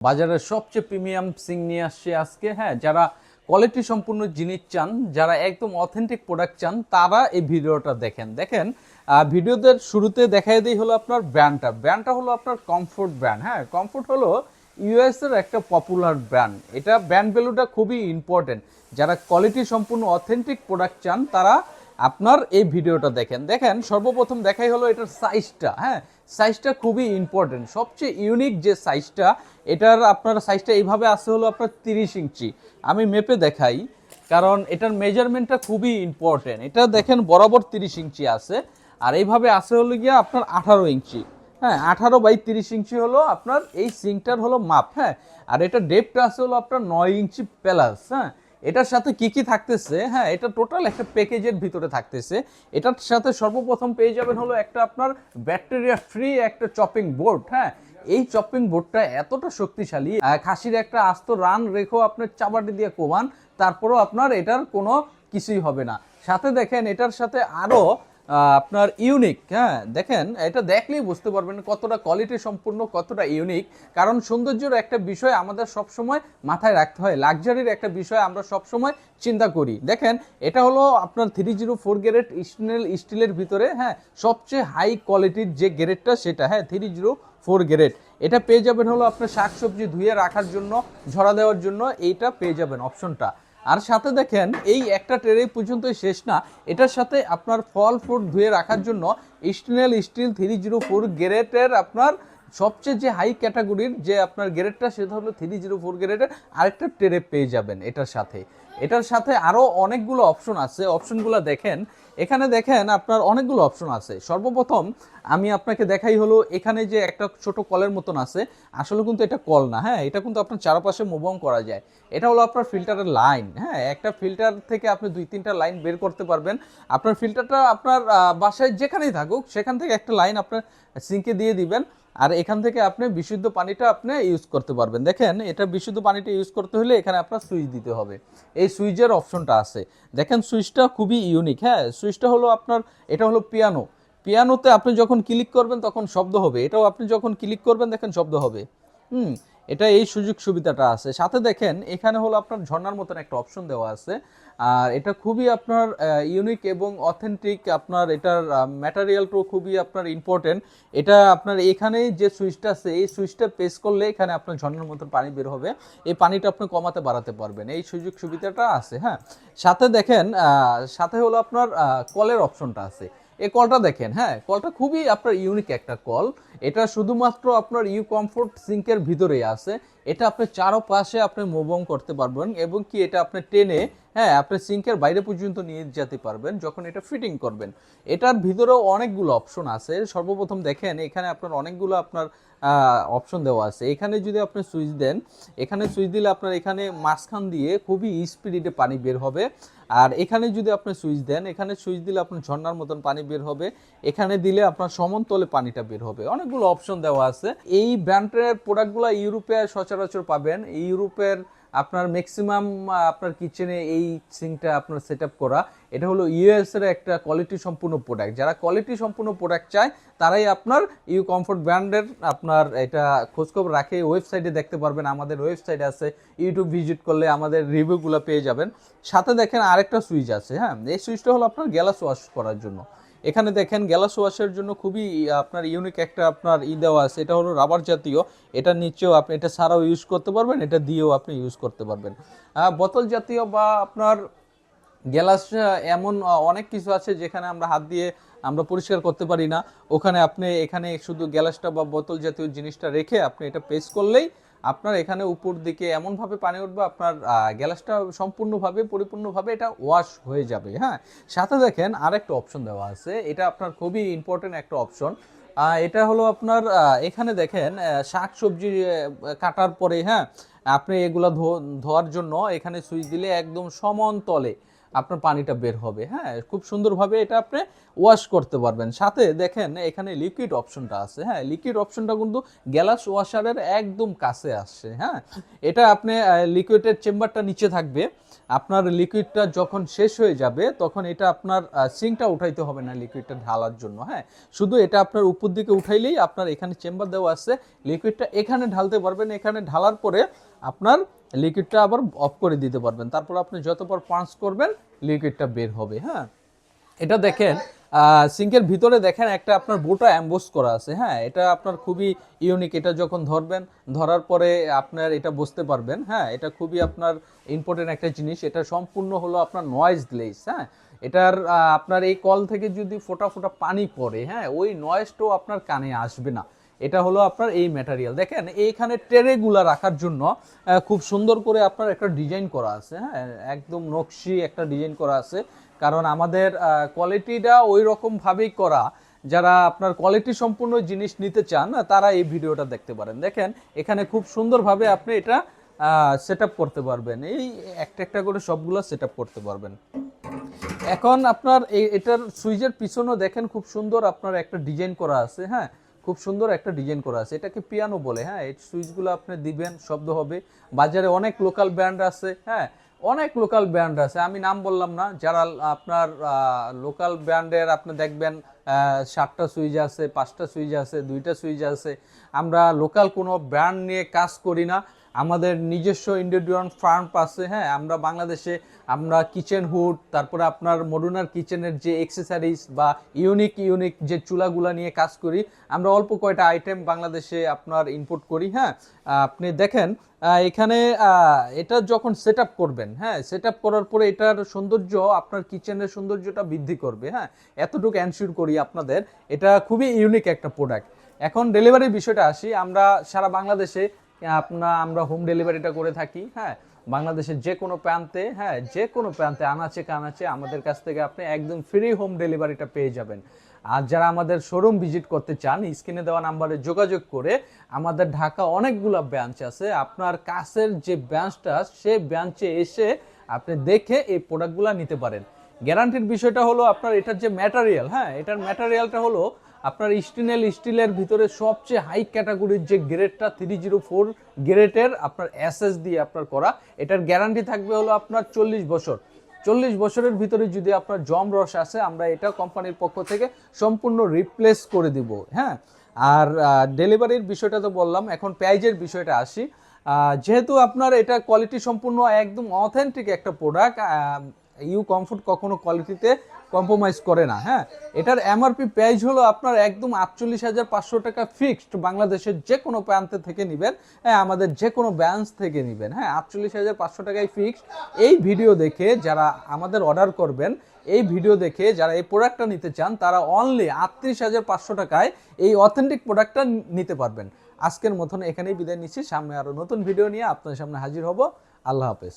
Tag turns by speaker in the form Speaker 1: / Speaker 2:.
Speaker 1: বাজারের সবচেয়ে প্রিমিয়াম সিং নিয়ে আসছে আজকে। হ্যাঁ, যারা কোয়ালিটি সম্পূর্ণ জিনিস চান, যারা একদম অথেন্টিক প্রোডাক্ট চান, তারা এই ভিডিওটা দেখেন। ভিডিওদের শুরুতে দেখাই দিই হলো আপনার ব্র্যান্ডটা হলো আপনার কমফোর্ট ব্র্যান্ড। হ্যাঁ, কমফোর্ট হলো ইউএস এর একটা পপুলার ব্র্যান্ড। এটা ব্র্যান্ড ভ্যালুটা খুবই ইম্পর্টেন্ট। যারা কোয়ালিটি সম্পূর্ণ অথেন্টিক প্রোডাক্ট চান, তারা আপনার এই ভিডিওটা দেখেন। সর্বপ্রথম দেখাই হলো এটার সাইজটা। হ্যাঁ, সাইজটা খুবই ইম্পর্টেন্ট, সবচেয়ে ইউনিক যে সাইজটা, এটার আপনার সাইজটা এইভাবে আছে হলো আপনার 30 ইঞ্চি। আমি মেপে দেখাই, কারণ এটার মেজারমেন্টটা খুবই ইম্পর্টেন্ট। এটা দেখেন বরাবর 30 ইঞ্চি আছে, আর এইভাবে আছে হলো গিয়া আপনার 18 ইঞ্চি। হ্যাঁ, 18/30 ইঞ্চি হলো আপনার এই সিঙ্কটার হলো মাপ। হ্যাঁ, আর এটা ডেপটা আছে হলো আপনার 9 ইঞ্চি প্লাস। হ্যাঁ, এটার সাথে কি থাকতেছে, হ্যাঁ, এটা টোটাল একটা প্যাকেজের ভিতরে থাকতেছে। এটার সাথে সর্বপ্রথম পেয়ে যাবেন হলো একটা আপনার ব্যাকটেরিয়া ফ্রি একটা চপিং বোর্ড। হ্যাঁ, এই চপিং বোর্ডটা এতটা শক্তিশালী, খাসির একটা আস্ত রান রেখেও আপনার চাবাটি দিয়ে কোবান, তারপরও আপনার এটার কোনো কিছুই হবে না। সাথে দেখেন এটার সাথে আরো আপনার ইউনিক। হ্যাঁ, দেখেন এটা দেখলেই বুঝতে পারবেন কতটা কোয়ালিটি সম্পূর্ণ, কতটা ইউনিক। কারণ সৌন্দর্যের একটা বিষয় আমাদের সবসময় মাথায় রাখতে হয়, লাক্সারির একটা বিষয় আমরা সবসময় চিন্তা করি। দেখেন এটা হলো আপনার 304 গ্রেড স্টিলের ভিতরে। হ্যাঁ, সবচেয়ে হাই কোয়ালিটির যে গ্রেডটা সেটা। হ্যাঁ, 304 গ্রেড। এটা পেয়ে যাবেন হলো আপনার শাকসবজি ধুয়ে রাখার জন্য, ঝরা দেওয়ার জন্য এইটা পেয়ে যাবেন অপশনটা। আর সাথে দেখেন এই একটা ট্রে পর্যন্তই শেষ না, এটার সাথে আপনার ফল ফ্রুট ধুয়ে রাখার জন্য স্টিল 304 গ্রেডের আপনার সবচেয়ে যে হাই ক্যাটাগরির যে আপনার গ্রেডটা, সেটা হলো 304 গ্রেডের আরেকটা ট্রে পেয়ে যাবেন এটার সাথে আরও অনেকগুলো অপশন আছে। অপশনগুলো দেখেন, এখানে দেখেন আপনার অনেকগুলো অপশন আছে। সর্বপ্রথম আমি আপনাকে দেখাই হলো এখানে যে একটা ছোট কলের মতন আছে, আসলে কিন্তু এটা কল না। হ্যাঁ, এটা কিন্তু আপনার চারপাশে মুভ অন করা যায়। এটা হলো আপনার ফিল্টারের লাইন। হ্যাঁ, একটা ফিল্টার থেকে আপনি 2-3টা লাইন বের করতে পারবেন। আপনার ফিল্টারটা আপনার বাসায় যেখানেই থাকুক, সেখান থেকে একটা লাইন আপনার সিঙ্কে দিয়ে দিবেন, আর এখান থেকে আপনি বিশুদ্ধ পানিটা আপনি ইউজ করতে পারবেন। দেখেন এটা বিশুদ্ধ পানিটা ইউজ করতে হলে এখানে আপনার সুইচ দিতে হবে। এই সুইচের অপশনটা আছে, দেখেন সুইচটা খুবই ইউনিক। হ্যাঁ, সুইচটা হলো আপনার, এটা হলো পিয়ানোতে আপনি যখন ক্লিক করবেন তখন শব্দ হবে, এটাও আপনি যখন ক্লিক করবেন দেখেন শব্দ হবে। এটা এই সুযোগ সুবিধাটা আছে। সাথে দেখেন এখানে হলো আপনার ঝর্ণার মতন একটা অপশন দেওয়া আছে, আর এটা খুবই আপনার ইউনিক এবং অথেন্টিক। আপনার এটার ম্যাটেরিয়ালটাও খুবই আপনার ইম্পর্টেন্ট। এটা আপনার এখানে যে সুইচটা আছে, এই সুইচটা প্রেস করলে এখানে আপনার ঝর্ণার মতন পানি বের হবে। এই পানিটা আপনি কমাতে বাড়াতে পারবেন, এই সুযোগ সুবিধাটা আছে। হ্যাঁ, সাথে দেখেন সাথে হলো আপনার কলের অপশনটা আছে। এই কলটা দেখেন। হ্যাঁ, কলটা খুবই আপনার ইউনিক একটা কল। এটা শুধুমাত্র আপনার ইউ কমফোর্ট সিঙ্কের ভিতরেই আছে। এটা আপনি চারপাশে আপনি মুভ অন করতে পারবেন, এবং কি এটা আপনি টেনে, হ্যাঁ, আপনি সিঙ্কের বাইরে পর্যন্ত নিয়ে যেতে পারবেন যখন এটা ফিটিং করবেন। এটার ভিতরেও অনেকগুলো অপশন আছে। সর্বপ্রথম দেখেন এখানে আপনার অনেকগুলো আপনার অপশন দেওয়া আছে। এখানে যদি আপনি সুইচ দেন, এখানে সুইচ দিলে আপনার এখানে মাঝখান দিয়ে খুবই স্পিডে পানি বের হবে। আর এখানে যদি আপনি সুইচ দেন, এখানে সুইচ দিলে আপনার ঝর্ণার মতন পানি বের হবে। এখানে দিলে আপনার সমতলে পানিটা বের হবে। অনেকগুলো অপশন দেওয়া আছে। এই ব্র্যান্ডের প্রোডাক্টগুলো ইউরোপে সচরাচর পাবেন। ইউরোপের আপনার ম্যাক্সিমাম আপনার কিচেনে এই সিঙ্কটা আপনার সেট আপ করা। এটা হলো ইউএস এর একটা কোয়ালিটি সম্পূর্ণ প্রোডাক্ট। যারা কোয়ালিটি সম্পূর্ণ প্রোডাক্ট চায়, তারাই আপনার ইউ কমফোর্ট ব্র্যান্ডের আপনার এটা খোঁজখবর রাখে। ওয়েবসাইটে দেখতে পারবেন, আমাদের ওয়েবসাইট আছে, ইউটিউব ভিজিট করলে আমাদের রিভিউগুলো পেয়ে যাবেন। সাথে দেখেন আরেকটা সুইচ আছে। হ্যাঁ, এই সুইচটা হলো আপনার গ্যালাস ওয়াশ করার জন্য। এখানে দেখেন গ্যালাস ওয়াশের জন্য খুবই আপনার ইউনিক একটা আপনার দেওয়া আছে। এটা হলো রাবার জাতীয়, এটা নিচেও আপনি এটা ছাড়াও ইউজ করতে পারবেন, এটা দিয়েও আপনি ইউজ করতে পারবেন। বোতল জাতীয় বা আপনার গ্যালাস এমন অনেক কিছু আছে যেখানে আমরা হাত দিয়ে আমরা পরিষ্কার করতে পারি না, ওখানে আপনি এখানে শুধু গ্যালাসটা বা বোতল জাতীয় জিনিসটা রেখে আপনি এটা প্রেস করলেই আপনার এখানে উপর দিকে এমনভাবে পানি উঠবে, আপনার গ্যালাসটা পরিপূর্ণভাবে এটা ওয়াশ হয়ে যাবে। হ্যাঁ, সাথে দেখেন আরেকটা অপশন দেওয়া আছে, এটা আপনার খুবই ইম্পর্টেন্ট একটা অপশন। এটা হলো আপনার এখানে দেখেন শাক সবজি কাটার পরে, হ্যাঁ, আপনি এগুলা ধোয়ার জন্য এখানে সুইচ দিলে একদম সমতলে আপনার পানিটা বের হবে। হ্যাঁ, খুব সুন্দরভাবে এটা আপনি ওয়াশ করতে পারবেন। সাথে দেখেন এখানে লিকুইড অপশনটা আছে। হ্যাঁ, লিকুইড অপশনটা কিন্তু গ্যালাস ওয়াশারের একদম কাছে আসছে। হ্যাঁ, এটা আপনি লিকুইডের চেম্বারটা নিচে থাকবে, আপনার লিকুইডটা যখন শেষ হয়ে যাবে তখন এটা আপনার সিঙ্কটা উঠাইতে হবে না লিকুইডটা ঢালার জন্য। হ্যাঁ, শুধু এটা আপনার উপর দিকে উঠাইলেই আপনার এখানে চেম্বার দেওয়া আছে, লিকুইডটা এখানে ঢালতে পারবেন। এখানে ঢালার পরে আপনার লিকুইডটা আবার অফ করে দিতে পারবেন, তারপর আপনি যতবার পাঞ্চ করবেন লিকুইডটা বের হবে। হ্যাঁ, এটা দেখেন সিঙ্কের ভিতরে দেখেন একটা আপনার বোটা অ্যাম্বোস করা আছে। হ্যাঁ, এটা আপনার খুবই ইউনিক। এটা যখন ধরবেন, ধরার পরে আপনার এটা বুঝতে পারবেন। হ্যাঁ, এটা খুবই আপনার ইম্পর্টেন্ট একটা জিনিস। এটা সম্পূর্ণ হলো আপনার নয়েজলেস। হ্যাঁ, এটার আপনার এই কল থেকে যদি ফোঁটা ফোঁটা পানি পড়ে, হ্যাঁ, ওই নয়েজটাও আপনার কানে আসবে না। এটা হলো আপনার এই ম্যাটেরিয়াল। দেখেন এইখানে ট্রেগুলা রাখার জন্য খুব সুন্দর করে আপনার একটা ডিজাইন করা আছে। হ্যাঁ, একদম নকশি একটা ডিজাইন করা আছে, কারণ আমাদের কোয়ালিটিটা ওই রকমভাবেই করা। যারা আপনার কোয়ালিটি সম্পূর্ণ জিনিস নিতে চান তারা এই ভিডিওটা দেখতে পারেন। দেখেন এখানে খুব সুন্দরভাবে আপনি এটা সেট আপ করতে পারবেন, এই একটা একটা করে সবগুলো সেট আপ করতে পারবেন। এখন আপনার এটার সুইচের পিছনেও দেখেন খুব সুন্দর আপনার একটা ডিজাইন করা আছে। হ্যাঁ, খুব সুন্দর একটা ডিজাইন করা আছে, এটাকে পিয়ানো বলে। হ্যাঁ, এই সুইচগুলো আপনি দিবেন, শব্দ হবে। বাজারে অনেক লোকাল ব্র্যান্ড আছে। হ্যাঁ, অনেক লোকাল ব্র্যান্ড আছে, আমি নাম বললাম না। যারা আপনার লোকাল ব্র্যান্ডের আপনি দেখবেন 7টা সুইচ আছে, 5টা সুইচ আছে, 2টা সুইচ আছে। আমরা লোকাল কোনো ব্র্যান্ড নিয়ে কাজ করি না, আমাদের নিজস্ব ইন্ডিভিজুয়াল ফার্ম আছে। হ্যাঁ, আমরা বাংলাদেশে আমরা কিচেন হুড, তারপরে আপনার মডুলার কিচেনের যে অ্যাক্সেসরিজ বা ইউনিক যে চুলাগুলা নিয়ে কাজ করি। আমরা অল্প কয়টা আইটেম বাংলাদেশে আপনার ইনপুট করি। হ্যাঁ, আপনি দেখেন এখানে এটা যখন সেট আপ করবেন, হ্যাঁ, সেট আপ করার পরে এটার সৌন্দর্য আপনার কিচেনের সৌন্দর্যটা বৃদ্ধি করবে। হ্যাঁ, এতটুকু এনশিওর করি আপনাদের। এটা খুবই ইউনিক একটা প্রোডাক্ট। এখন ডেলিভারির বিষয়টা আসি। আমরা সারা বাংলাদেশে আমরা হোম ডেলিভারিটা করে থাকি। হ্যাঁ, বাংলাদেশের যে কোনো প্রান্তে, হ্যাঁ, যে কোনো প্রান্তে আনাচে কানাচে আমাদের কাছ থেকে আপনি একদম ফ্রি হোম ডেলিভারিটা পেয়ে যাবেন। আর যারা আমাদের শোরুম ভিজিট করতে চান, স্ক্রিনে দেওয়া নাম্বারে যোগাযোগ করে, আমাদের ঢাকা অনেকগুলো ব্রাঞ্চ আছে, আপনার কাছের যে ব্রাঞ্চটা সেই ব্রাঞ্চে এসে আপনি দেখে এই প্রোডাক্টগুলো নিতে পারেন। গ্যারান্টির বিষয়টা হলো আপনার এটার যে ম্যাটেরিয়াল, হ্যাঁ, এটার ম্যাটেরিয়ালটা হলো আপনার স্টিলের ভিতরে সবচেয়ে হাই ক্যাটাগরির যে গ্রেডটা 304 গ্রেডের আপনার এসএস দিয়ে আপনার করা। এটার গ্যারান্টি থাকবে হলো আপনার 40 বছর। 40 বছরের ভিতরে যদি আপনার জম রস আসে, আমরা এটা কোম্পানির পক্ষ থেকে সম্পূর্ণ রিপ্লেস করে দিব। হ্যাঁ, আর ডেলিভারির বিষয়টা তো বললাম। এখন প্রাইজের বিষয়টা আসি। যেহেতু আপনার এটা কোয়ালিটি সম্পূর্ণ একদম অথেন্টিক একটা প্রোডাক্ট, ইউ কমফোর্ট কখনো কোয়ালিটিতে কম্প্রোমাইজ করে না। হ্যাঁ, এটার এমআরপি প্রাইস হলো আপনার একদম 48,500 টাকা ফিক্সড। বাংলাদেশের যে কোনো প্রান্ত থেকে নেবেন, হ্যাঁ, আমাদের যে কোনো ব্রাঞ্চ থেকে নেবেন, হ্যাঁ, 48,500 টাকায় ফিক্সড। এই ভিডিও দেখে যারা আমাদের অর্ডার করবেন, এই ভিডিও দেখে যারা এই প্রোডাক্টটা নিতে চান, তারা অনলি 38,500 টাকায় এই অথেন্টিক প্রোডাক্টটা নিতে পারবেন। আজকের মতন এখানেই বিদায় নিচ্ছি। সামনে আরও নতুন ভিডিও নিয়ে আপনার সামনে হাজির হব। আল্লাহ হাফেজ।